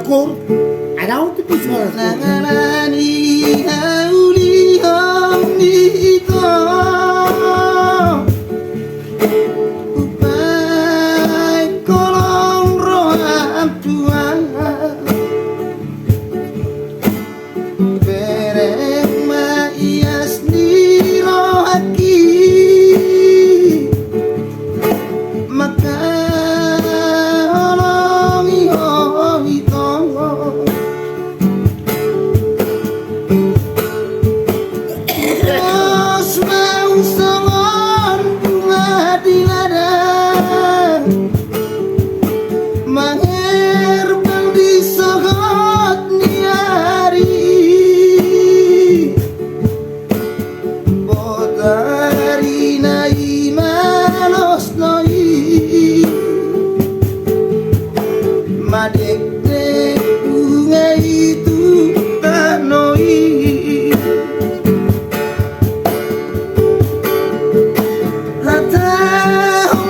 Kur, ada uti pisah. Nangalani hauli hami ito Upay kolong roham tuang Bereng maias ni rohaki Maka holongi ito Madek-dek bunga itu tak noi Hatta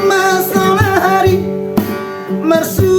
masalah hari Marsu